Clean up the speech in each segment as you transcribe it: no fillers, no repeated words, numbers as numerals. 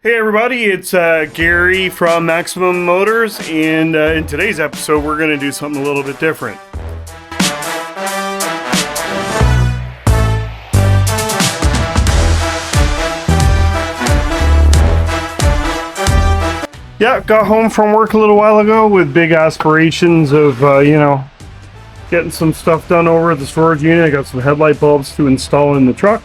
Hey everybody, it's Gary from MAXXIMUM Motors, and in today's episode we're going to do something a little bit different. Yeah, got home from work a little while ago with big aspirations of, getting some stuff done over at the storage unit. I got some headlight bulbs to install in the truck.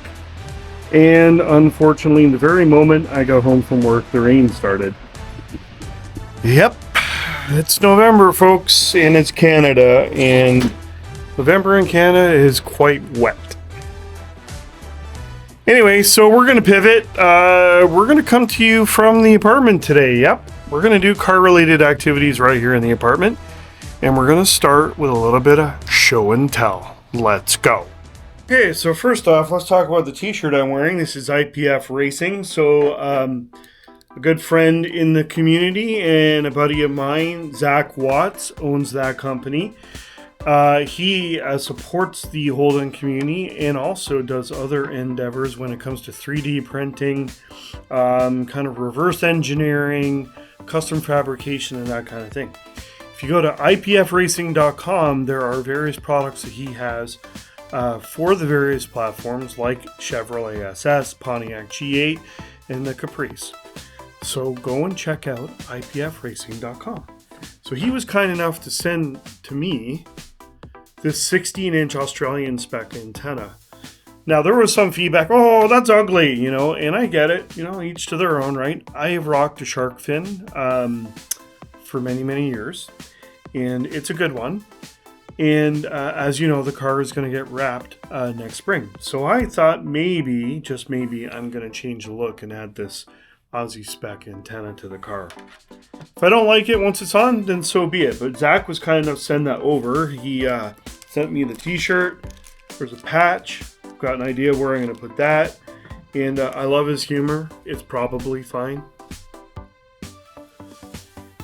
And unfortunately, the very moment I got home from work, the rain started. Yep, it's November, folks, and it's Canada, and November in Canada is quite wet. Anyway, so we're going to pivot. We're going to come to you from the apartment today. Yep, we're going to do car-related activities right here in the apartment, and we're going to start with a little bit of show and tell. Let's go. Okay, so first off, let's talk about the t-shirt I'm wearing. This is IPF Racing. So a good friend in the community and a buddy of mine, Zach Watts, owns that company. He supports the Holden community and also does other endeavors when it comes to 3D printing, kind of reverse engineering, custom fabrication, and that kind of thing. If you go to ipfracing.com, there are various products that he has for the various platforms like Chevrolet SS, Pontiac G8, and the Caprice. So go and check out ipfracing.com. So he was kind enough to send to me this 16-inch Australian spec antenna. Now there was some feedback, oh, that's ugly, and I get it, each to their own, right? I have rocked a shark fin for many, many years, and it's a good one. And as you know, the car is going to get wrapped next spring. So I thought maybe, just maybe, I'm going to change the look and add this Aussie spec antenna to the car. If I don't like it once it's on, then so be it. But Zach was kind enough to send that over. He sent me the t-shirt. There's a patch. Got an idea where I'm going to put that. And I love his humor. It's probably fine.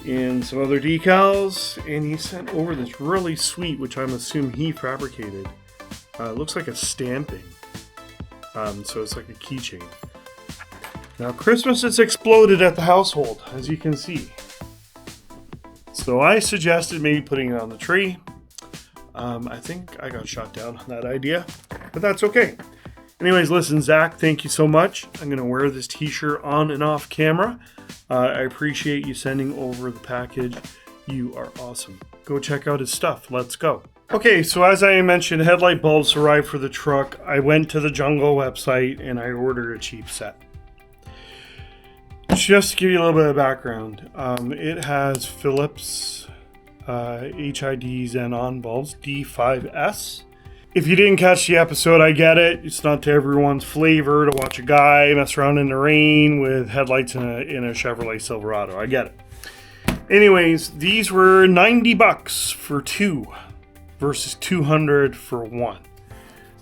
And some other decals, and he sent over this really sweet, which I'm assuming he fabricated. It looks like a stamping, so it's like a keychain. Now Christmas has exploded at the household, as you can see. So I suggested maybe putting it on the tree. I think I got shot down on that idea, but that's okay. Anyways, listen, Zach, thank you so much. I'm going to wear this t-shirt on and off camera. I appreciate you sending over the package. You are awesome. Go check out his stuff. Let's go. Okay, so as I mentioned, headlight bulbs arrived for the truck. I went to the Jungle website and I ordered a cheap set. Just to give you a little bit of background, it has Philips HID Xenon bulbs, D5S. If you didn't catch the episode, I get it. It's not to everyone's flavor to watch a guy mess around in the rain with headlights in a Chevrolet Silverado. I get it. Anyways, these were $90 for two versus $200 for one.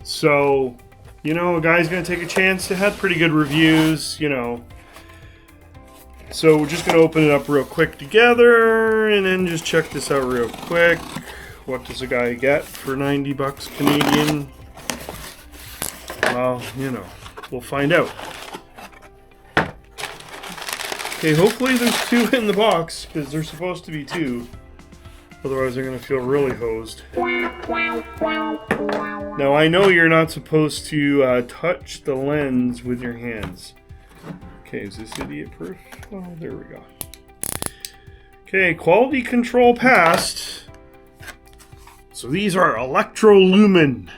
So, a guy's going to take a chance. It had pretty good reviews, So we're just going to open it up real quick together and then just check this out real quick. What does a guy get for $90 Canadian? Well, we'll find out. Okay, hopefully there's two in the box, because there's supposed to be two. Otherwise I'm going to feel really hosed. Now I know you're not supposed to touch the lens with your hands. Okay, is this idiot proof? Oh, there we go. Okay, quality control passed. So these are electrolumen.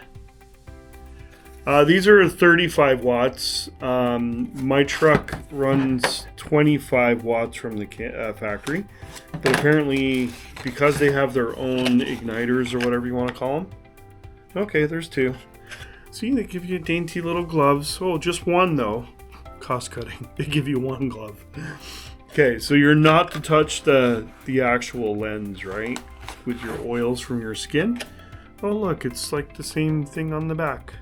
These are 35 watts. My truck runs 25 watts from the factory. But apparently, because they have their own igniters or whatever you want to call them. Okay, there's two. See, they give you dainty little gloves. Oh, just one though. Cost cutting. They give you one glove. Okay, so you're not to touch the actual lens, right? With your oils from your skin. Oh look, it's like the same thing on the back.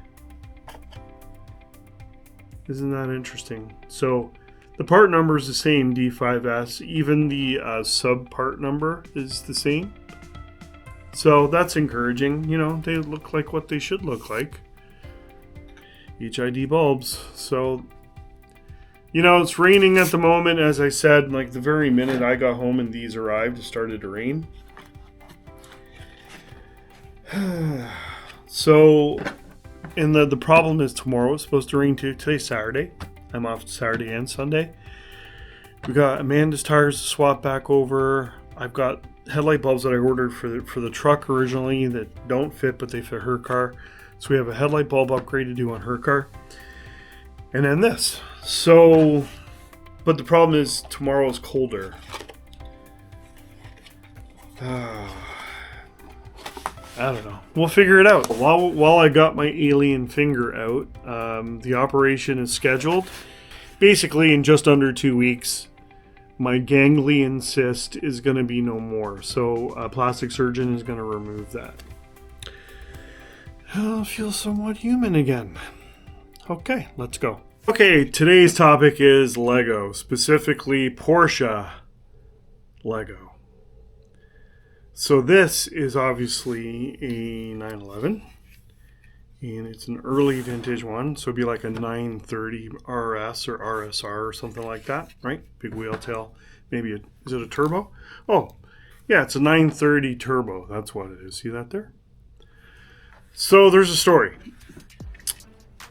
Isn't that interesting? So the part number is the same, D5S. Even the sub part number is the same. So that's encouraging. They look like what they should look like. HID bulbs. So You know, it's raining at the moment, as I said. Like the very minute I got home and these arrived, it started to rain. So, and the problem is tomorrow it's supposed to rain too. Today's Saturday. I'm off Saturday and Sunday. We got Amanda's tires to swap back over. I've got headlight bulbs that I ordered for the truck originally that don't fit, but they fit her car. So we have a headlight bulb upgrade to do on her car. And then this. So, but the problem is tomorrow's colder. I don't know. We'll figure it out. While I got my alien finger out, the operation is scheduled. Basically, in just under 2 weeks, my ganglion cyst is going to be no more. So a plastic surgeon is going to remove that. I'll feel somewhat human again. Okay, let's go. Okay, today's topic is Lego, specifically Porsche Lego. So this is obviously a 911, and it's an early vintage one, so it'd be like a 930 RS or RSR or something like that, right? Big wheel tail, maybe is it a turbo? Oh, yeah, it's a 930 turbo, that's what it is. See that there? So there's a story.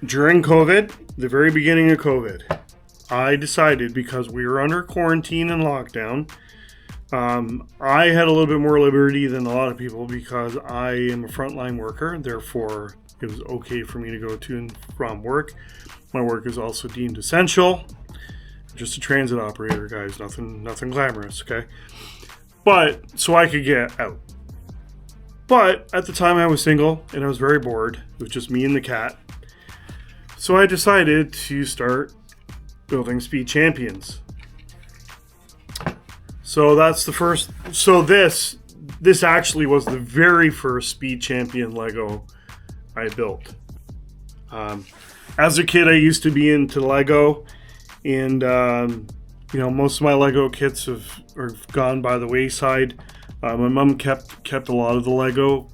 During COVID, the very beginning of COVID, I decided, because we were under quarantine and lockdown, I had a little bit more liberty than a lot of people because I am a frontline worker. Therefore, it was okay for me to go to and from work. My work is also deemed essential. Just a transit operator, guys. Nothing glamorous, okay? But, so I could get out. But, at the time I was single and I was very bored. It was just me and the cat. So I decided to start building Speed Champions. So that's the first. So this actually was the very first Speed Champion Lego I built. As a kid, I used to be into Lego, and you know, most of my Lego kits have gone by the wayside. My mom kept a lot of the Lego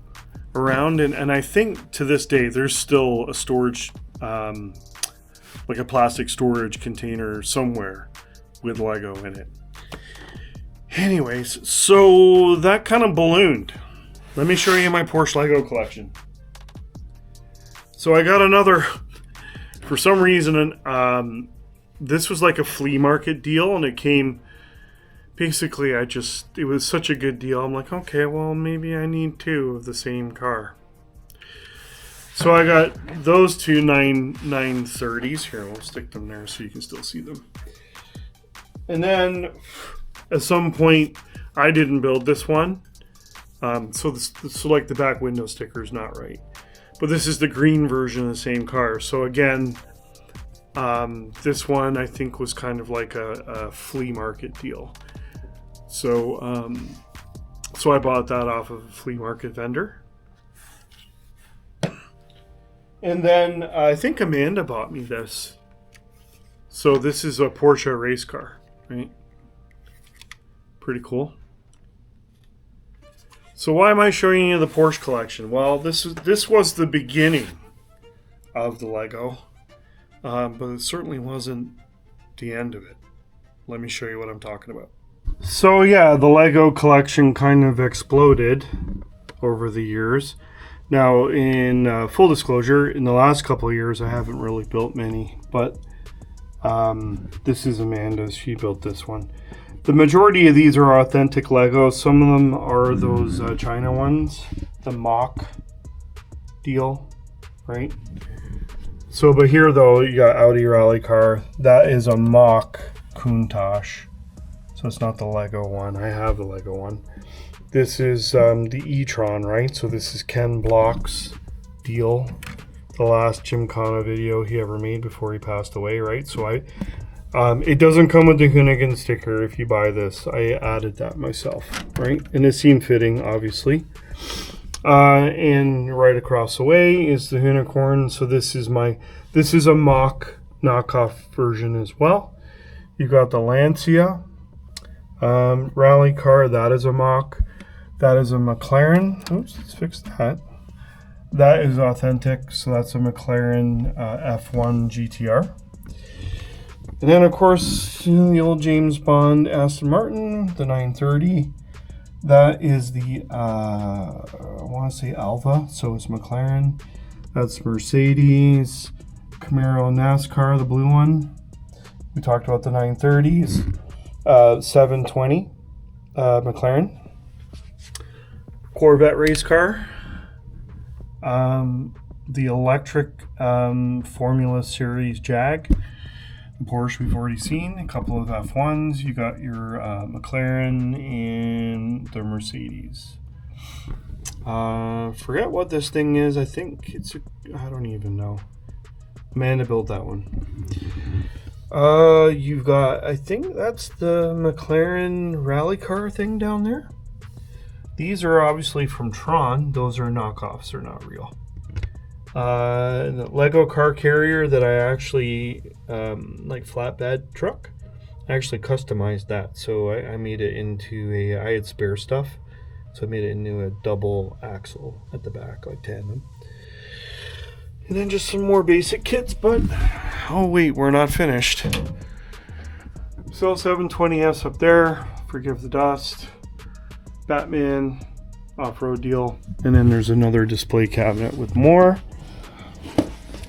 around, and I think to this day there's still a storage, like a plastic storage container somewhere with Lego in it. Anyways, so that kind of ballooned. Let me show you my Porsche Lego collection. So I got another, for some reason, this was like a flea market deal, and it came, basically it was such a good deal. I'm like, okay, well, maybe I need two of the same car. So I got those two 930s. Here, we'll stick them there so you can still see them. And then at some point, I didn't build this one. So like the back window sticker is not right. But this is the green version of the same car. So again, this one I think was kind of like a flea market deal. So, so I bought that off of a flea market vendor. And then I think Amanda bought me this. So this is a Porsche race car, right? Pretty cool. So why am I showing you the Porsche collection? Well, this was the beginning of the Lego, but it certainly wasn't the end of it. Let me show you what I'm talking about. So yeah, the Lego collection kind of exploded over the years. Now, in full disclosure, in the last couple of years, I haven't really built many, but this is Amanda's. She built this one. The majority of these are authentic Lego. Some of them are those China ones, the mock deal, right? So, but here though, you got Audi rally car. That is a mock Countach. So it's not the Lego one. I have the Lego one. This is the e-tron, right? So this is Ken Block's deal. The last Gymkhana video he ever made before he passed away, right? So it doesn't come with the Hoonigan sticker if you buy this. I added that myself, right? And it seemed fitting, obviously. And right across the way is the Unicorn. So this is a mock knockoff version as well. You got the Lancia rally car. That is a mock. That is a McLaren. Oops, let's fix that. That is authentic. So that's a McLaren F1 GTR. And then, of course, the old James Bond Aston Martin, the 930. That is the, I want to say Alva, so it's McLaren. That's Mercedes, Camaro NASCAR, the blue one. We talked about the 930s. 720, McLaren. Corvette race car. The electric Formula Series Jag. The Porsche we've already seen, a couple of F1s. You got your McLaren and the Mercedes. Forget what this thing is. I think it's I don't even know. Amanda built that one. You've got, I think that's the McLaren rally car thing down there. These are obviously from Tron. Those are knockoffs, they're not real. The Lego car carrier that I actually like flatbed truck. I actually customized that, so I made it into a. I had spare stuff, so I made it into a double axle at the back, like tandem. And then just some more basic kits, but oh wait, we're not finished. So 720S up there. Forgive the dust. Batman off-road deal, and then there's another display cabinet with more.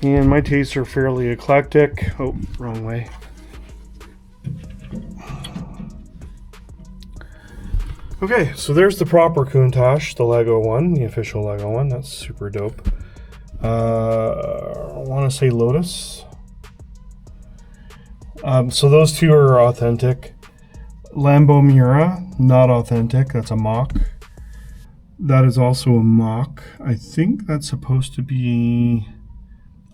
And my tastes are fairly eclectic. Oh, wrong way. Okay, so there's the proper Countach, the Lego one, the official Lego one. That's super dope. I want to say Lotus. So those two are authentic. Lambo Miura, not authentic. That's a mock. That is also a mock. I think that's supposed to be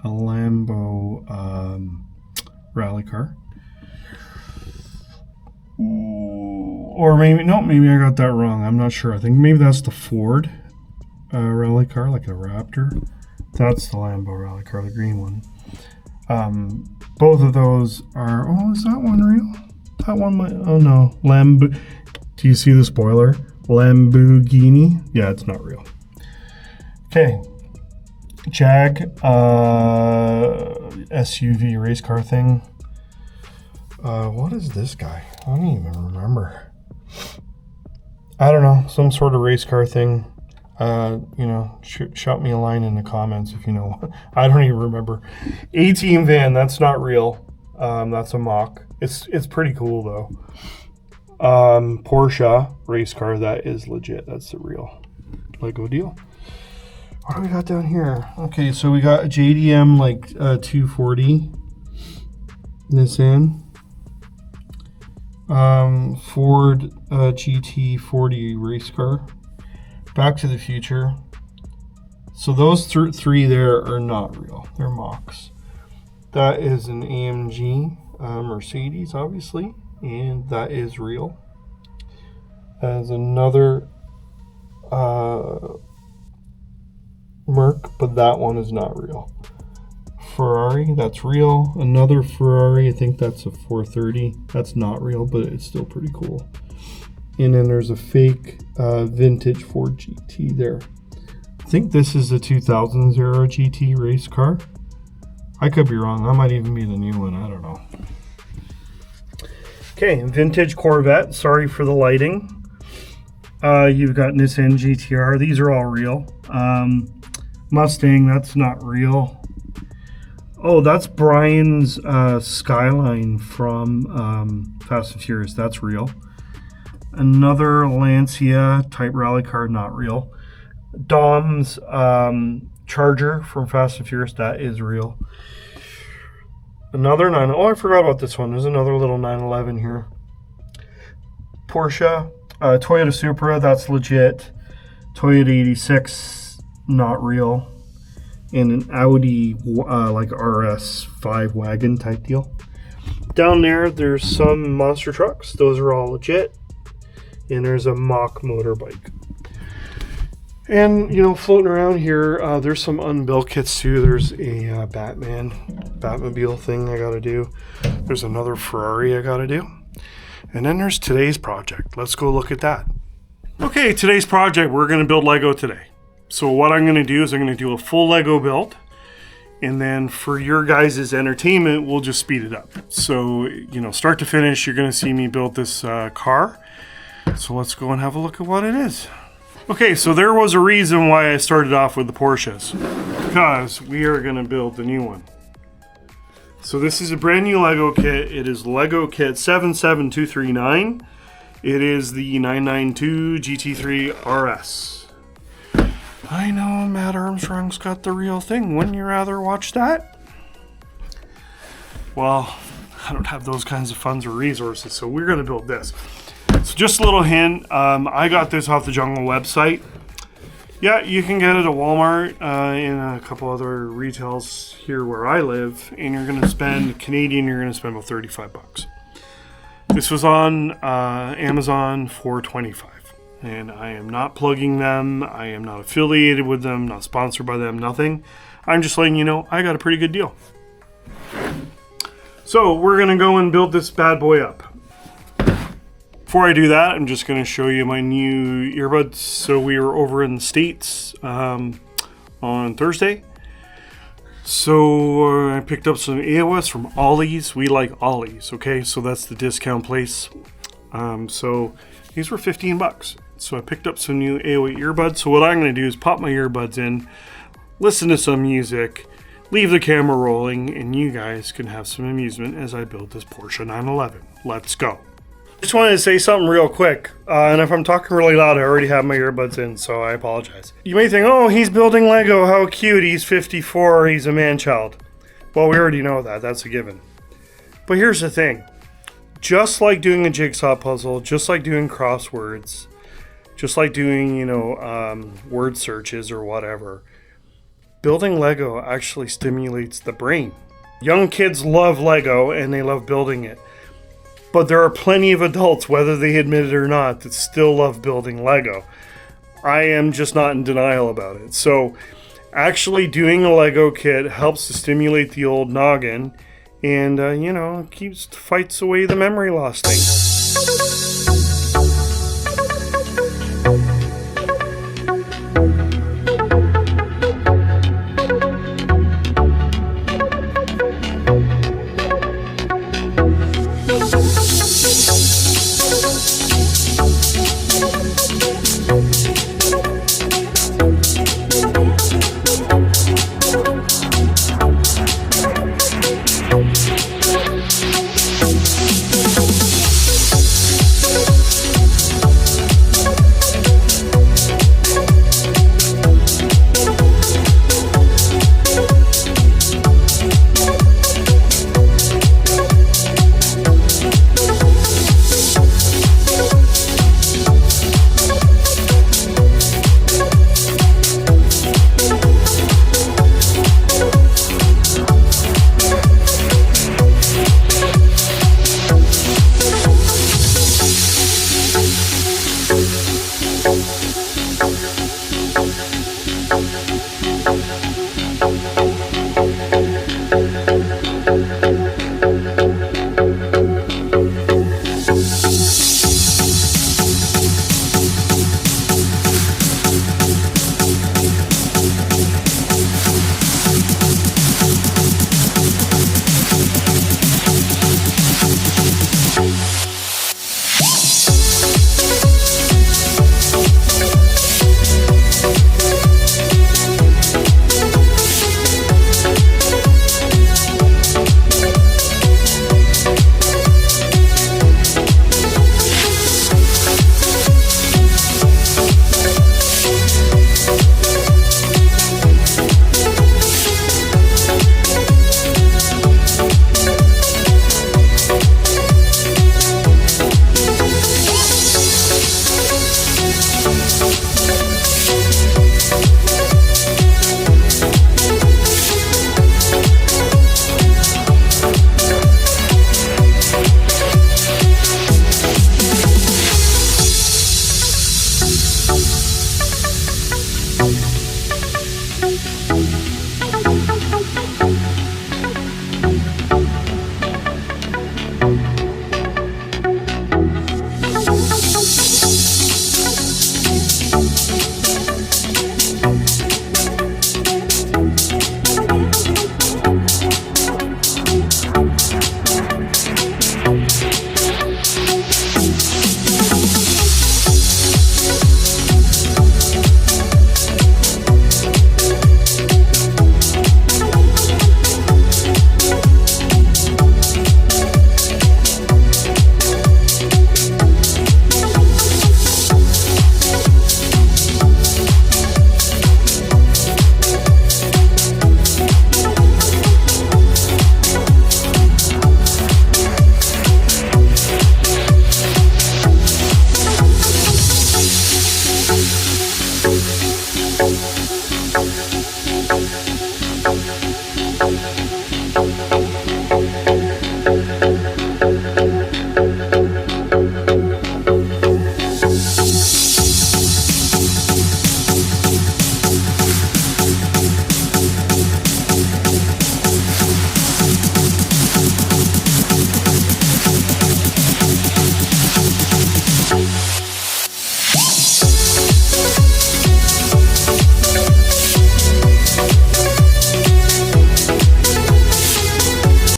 a Lambo rally car. Or maybe, no, maybe I got that wrong. I'm not sure. I think maybe that's the Ford rally car, like a Raptor. That's the Lambo rally car, the green one. Both of those are, oh, is that one real? That one might, oh no, do you see the spoiler? Lamborghini? Yeah, it's not real. Okay. Jag, SUV race car thing. What is this guy? I don't even remember. I don't know, some sort of race car thing. You know, shout me a line in the comments if you know. I don't even remember. A-Team van, that's not real. That's a mock. It's pretty cool though. Porsche race car, that is legit. That's the real Lego deal. What do we got down here? Okay, so we got a JDM like 240 Nissan. Ford GT3 race car. Back to the Future. So those three there are not real. They're mocks. That is an AMG Mercedes, obviously, and that is real. As another Merc, but that one is not real. Ferrari, that's real. Another Ferrari, I think that's a 430. That's not real, but it's still pretty cool. And then there's a fake vintage Ford GT there. I think this is the 2000 GT race car. I could be wrong. That might even be the new one. I don't know. Okay, vintage Corvette. Sorry for the lighting. You've got Nissan GTR. These are all real. Mustang, that's not real. Oh, that's Brian's Skyline from Fast and Furious. That's real. Another Lancia type rally car, not real. Dom's Charger from Fast and Furious, that is real. Another oh, I forgot about this one. There's another little 911 here. Porsche, Toyota Supra, that's legit. Toyota 86, not real. And an Audi like RS5 wagon type deal. Down there, there's some monster trucks. Those are all legit. And there's a mock motorbike. And, you know, floating around here, there's some unbuilt kits too. There's a Batmobile thing I gotta do. There's another Ferrari I gotta do. And then there's today's project. Let's go look at that. Okay, today's project, we're gonna build Lego today. So what I'm gonna do is I'm gonna do a full Lego build. And then for your guys' entertainment, we'll just speed it up. So, you know, start to finish, you're going to see me build this car. So let's go and have a look at what it is. Okay, so there was a reason why I started off with the Porsches. Because we are going to build the new one. So this is a brand new Lego kit. It is Lego kit 77239. It is the 992 GT3 RS. I know Matt Armstrong's got the real thing. Wouldn't you rather watch that? Well, I don't have those kinds of funds or resources, so we're going to build this. So just a little hint, I got this off the Jungle website. Yeah, you can get it at Walmart and a couple other retails here where I live, and you're going to spend, Canadian, you're going to spend about 35 bucks. This was on Amazon for 25. And I am not plugging them. I am not affiliated with them, not sponsored by them, nothing. I'm just letting you know I got a pretty good deal. So we're going to go and build this bad boy up. Before I do that, I'm just going to show you my new earbuds. So we were over in the States on Thursday. So I picked up some AOS from Ollie's. We like Ollie's, okay? So that's the discount place. So these were 15 bucks. So I picked up some new AOA earbuds. So what I'm going to do is pop my earbuds in, listen to some music, leave the camera rolling, and you guys can have some amusement as I build this Porsche 911. Let's go. Just wanted to say something real quick. And if I'm talking really loud, I already have my earbuds in, so I apologize. You may think, oh, he's building Lego. How cute. He's 54. He's a man-child. Well, we already know that. That's a given. But here's the thing. Just like doing a jigsaw puzzle, just like doing crosswords, just like doing, you know, word searches or whatever, building Lego actually stimulates the brain. Young kids love Lego and they love building it. But there are plenty of adults, whether they admit it or not, that still love building Lego. I am just not in denial about it. So actually doing a Lego kit helps to stimulate the old noggin. And, you know, fights away the memory loss thing.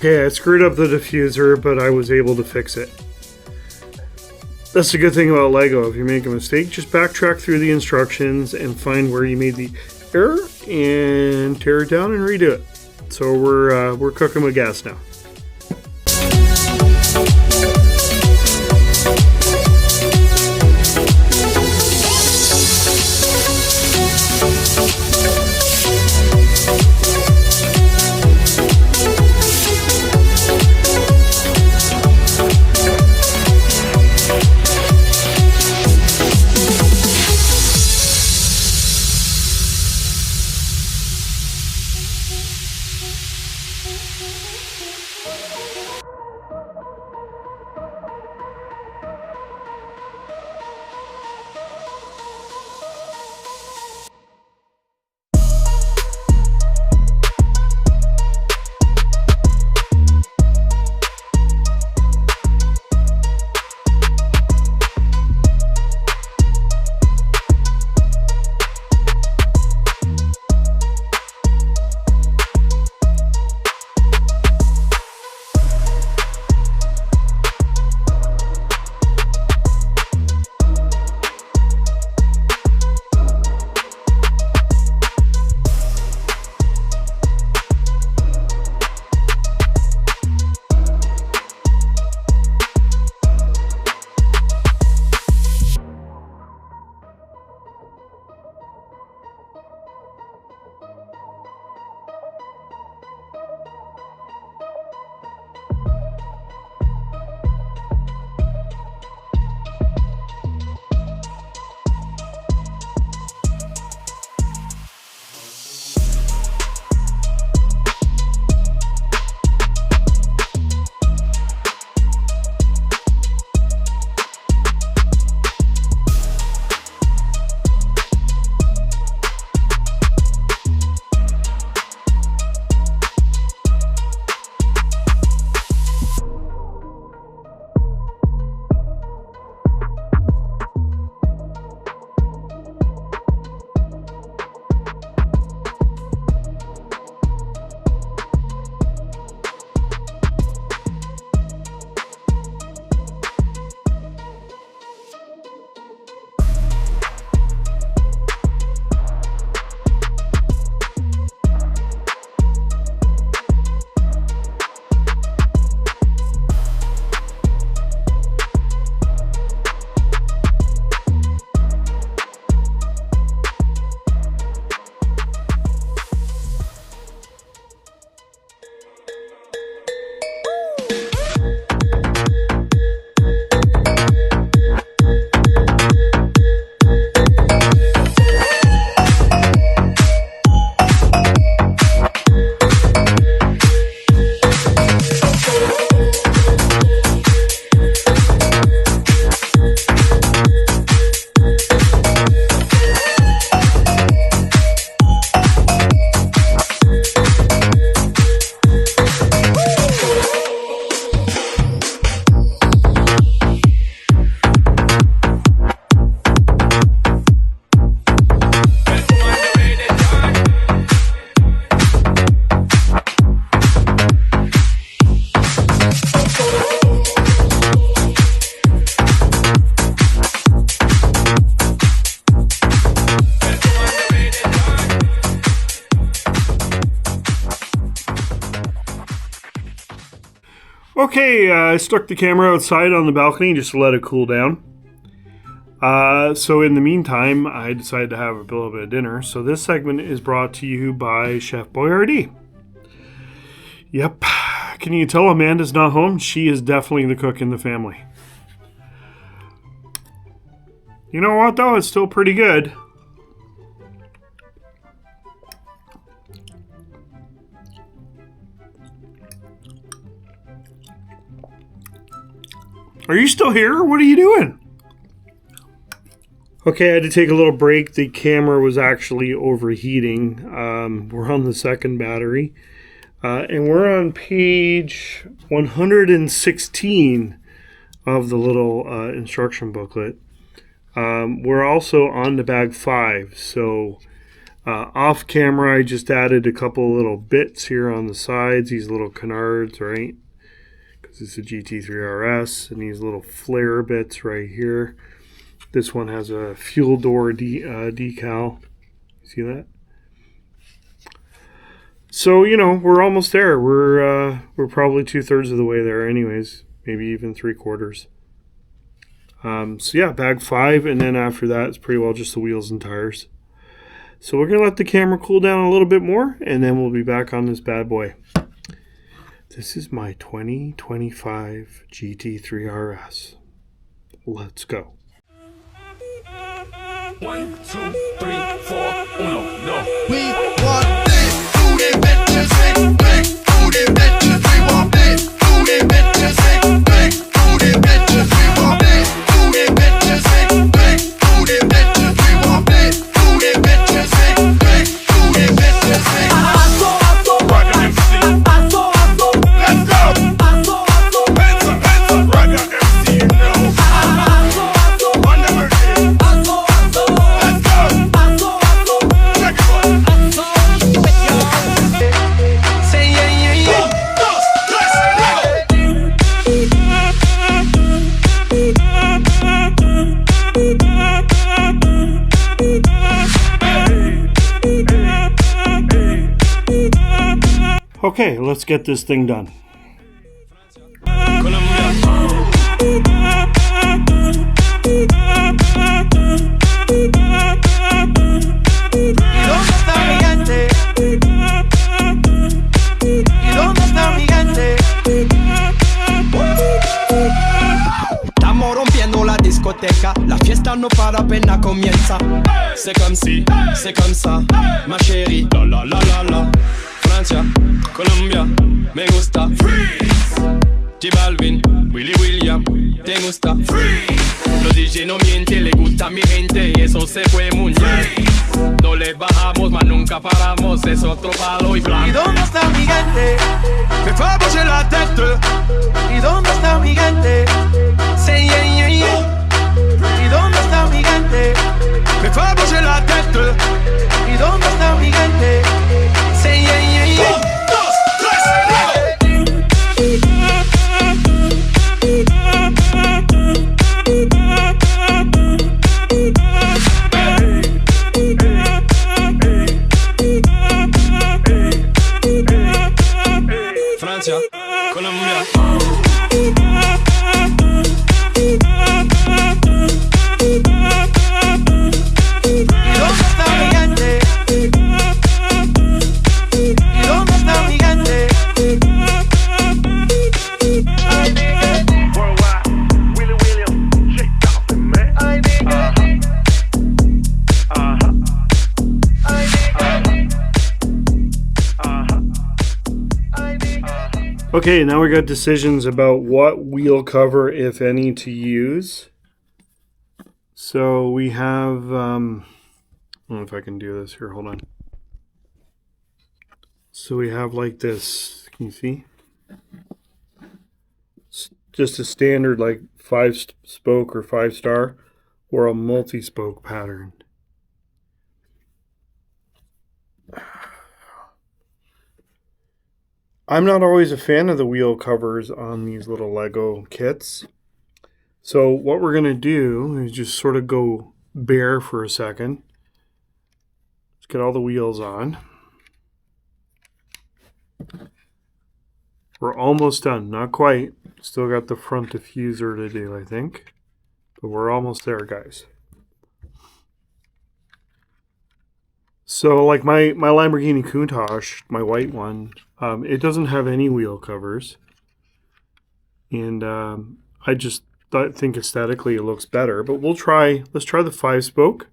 Okay, I screwed up the diffuser, but I was able to fix it. That's the good thing about Lego. If you make a mistake, just backtrack through the instructions and find where you made the error and tear it down and redo it. So we're cooking with gas now. Okay, I stuck the camera outside on the balcony just to let it cool down. So in the meantime, I decided to have a little bit of dinner. So this segment is brought to you by Chef Boyardee. Yep, can you tell Amanda's not home? She is definitely the cook in the family. You know what though? It's still pretty good. Are you still here? What are you doing? Okay, I had to take a little break. The camera was actually overheating. We're on the second battery. And we're on page 116 of the little instruction booklet. We're also on to bag 5. So Off camera, I just added a couple little bits here on the sides, these little canards, right? Because it's a GT3 RS, and these little flare bits right here. This one has a fuel door decal. See that? So, you know, we're almost there. We're probably 2/3 of the way there anyways, maybe even 3/4. So yeah, bag 5, and then after that it's pretty well just the wheels and tires. So we're going to let the camera cool down a little bit more, and then we'll be back on this bad boy. This is my 2025 GT3 RS. Let's go. 1, 2, 3, 4, 1, no. We want this, who they meant to say, bang, who they meant to, we want this, who they meant to say, bang, who they meant to, we want this, who they meant to say, bang, who they meant to, we want this, who they meant to say, bang, who they meant to say. Roger MC. Let's go. Hands up, Roger MC, you know. On the mercy. Let's go. Check it out. Say yeah, yeah, yeah. Okay, let's get this thing done. Estamos rompiendo la discoteca, la fiesta no para apenas comienza. C'est comme si, c'est comme ça, ma chérie. La la la la la. Francia, Colombia, me gusta. Freeze. J Balvin, Willy William, te gusta. Freeze. Los DJ no mienten, le gusta a mi gente y eso se fue muy bien. No le bajamos, mas nunca paramos, es otro palo y blanco. ¿Y dónde está mi gente? Me fais bouger la tête. ¿Y dónde está mi gente? Say yeah, yeah, yeah. ¿Y dónde está mi gente? Me fais bouger la tête. ¿Y dónde está mi gente? Say yeah, yeah, yeah. 1, 2, 3, Francia, Colombia. ¿Y dónde está mi gente? ¿Y dónde está mi gente? Worldwide, Willy William, shake it off, man. Ay, nigga. Ay, nigga. Okay, now we got decisions about what wheel cover, if any, to use. So we have, I don't know if I can do this here, hold on. So we have like this, can you see? Just a standard like 5-spoke or 5-star, or a multi-spoke pattern. I'm not always a fan of the wheel covers on these little Lego kits. So what we're going to do is just sort of go bare for a second. Let's get all the wheels on. We're almost done. Not quite. Still got the front diffuser to do, I think. But we're almost there, guys. So like my Lamborghini Countach, my white one, it doesn't have any wheel covers. And I just think aesthetically it looks better. But let's try the 5-spoke.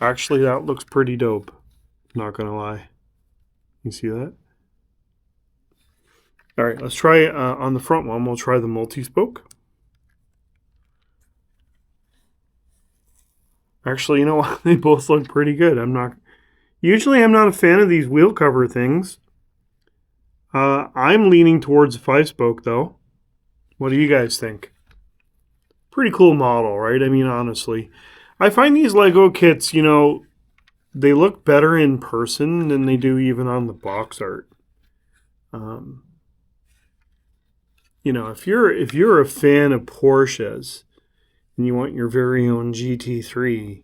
Actually, that looks pretty dope. Not gonna lie. You see that? All right, let's try on the front one. We'll try the multi-spoke. Actually, you know what? They both look pretty good. Usually I'm not a fan of these wheel cover things. I'm leaning towards a 5-spoke though. What do you guys think? Pretty cool model, right? I mean, honestly, I find these Lego kits, you know, they look better in person than they do even on the box art. You know, if you're a fan of Porsches and you want your very own GT3,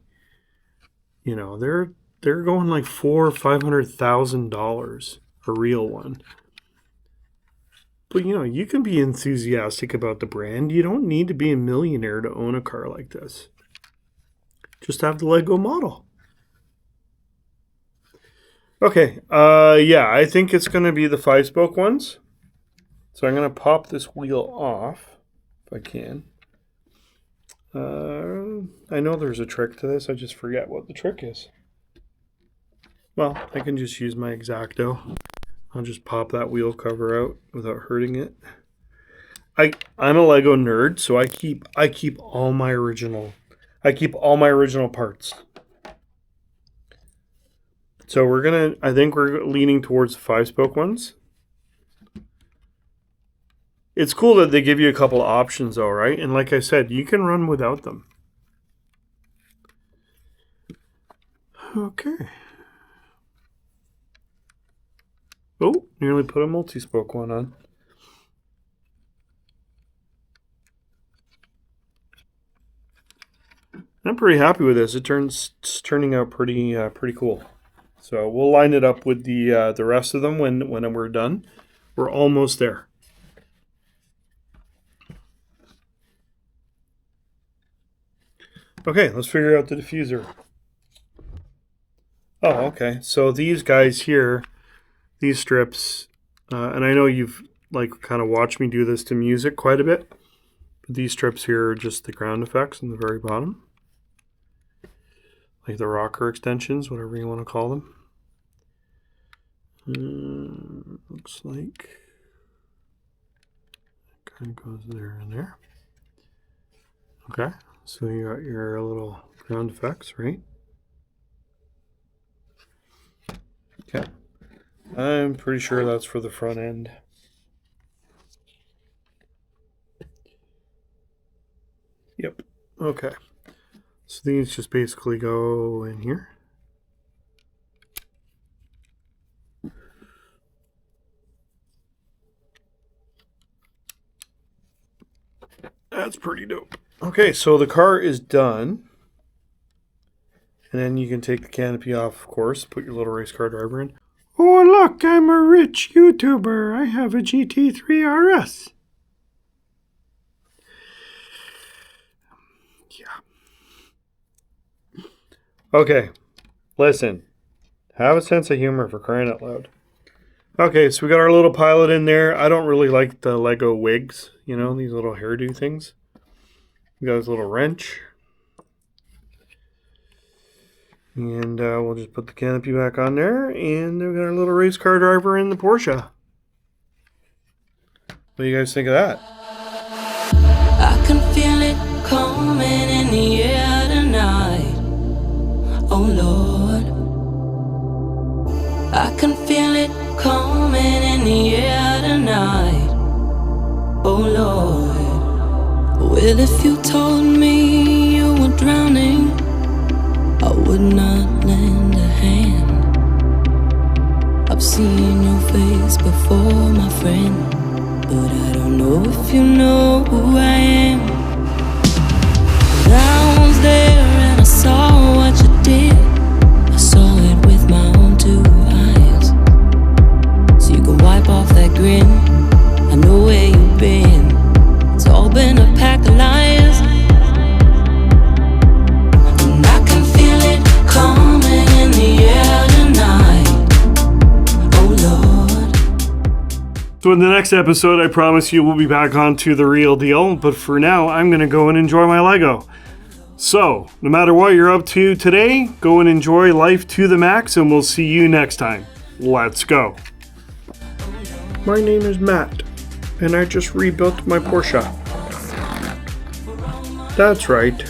you know, they're going like $400,000 or $500,000 a real one. But you know, you can be enthusiastic about the brand. You don't need to be a millionaire to own a car like this. Just have the Lego model. Okay, yeah, I think it's going to be the 5-spoke ones. So I'm going to pop this wheel off, if I can. I know there's a trick to this, I just forget what the trick is. Well, I can just use my X-Acto. I'll just pop that wheel cover out without hurting it. I'm a Lego nerd, so I keep all my original parts. So I think we're leaning towards the 5-spoke ones. It's cool that they give you a couple of options though, right? And like I said, you can run without them. Okay. Oh, nearly put a multi-spoke one on. I'm pretty happy with this. It's turning out pretty cool. So we'll line it up with the rest of them when we're done. We're almost there. Okay, let's figure out the diffuser. Oh, okay. So these guys here, these strips, and I know you've like kind of watched me do this to music quite a bit. But these strips here are just the ground effects on the very bottom. Like the rocker extensions, whatever you want to call them. Looks like it kind of goes there and there. Okay, so you got your little ground effects, right? Okay, I'm pretty sure that's for the front end. Yep, okay. So these just basically go in here. That's pretty dope. Okay, so the car is done. And then you can take the canopy off, of course, put your little race car driver in. Oh, look, I'm a rich YouTuber. I have a GT3 RS. Yeah. Okay, listen. Have a sense of humor, for crying out loud. Okay, so we got our little pilot in there. I don't really like the Lego wigs, you know, these little hairdo things. We got his little wrench. And we'll just put the canopy back on there. And we got our little race car driver in the Porsche. What do you guys think of that? I can feel it coming in the air tonight. Oh Lord, I can feel it coming in the air tonight. Oh Lord, well, if you told me you were drowning, I would not lend a hand. I've seen your face before, my friend, but I don't know if you know who I am. But I was there and I saw what you did. I saw it with my own 2 eyes. So you can wipe off that grin. I know where you've been. It's all been a pack of liars. And I can feel it coming in the air tonight. Oh Lord. So in the next episode, I promise you we'll be back onto the real deal. But for now, I'm going to go and enjoy my Lego. So, no matter what you're up to today, go and enjoy life to the max, and we'll see you next time. Let's go. My name is Matt, and I just rebuilt my Porsche. That's right.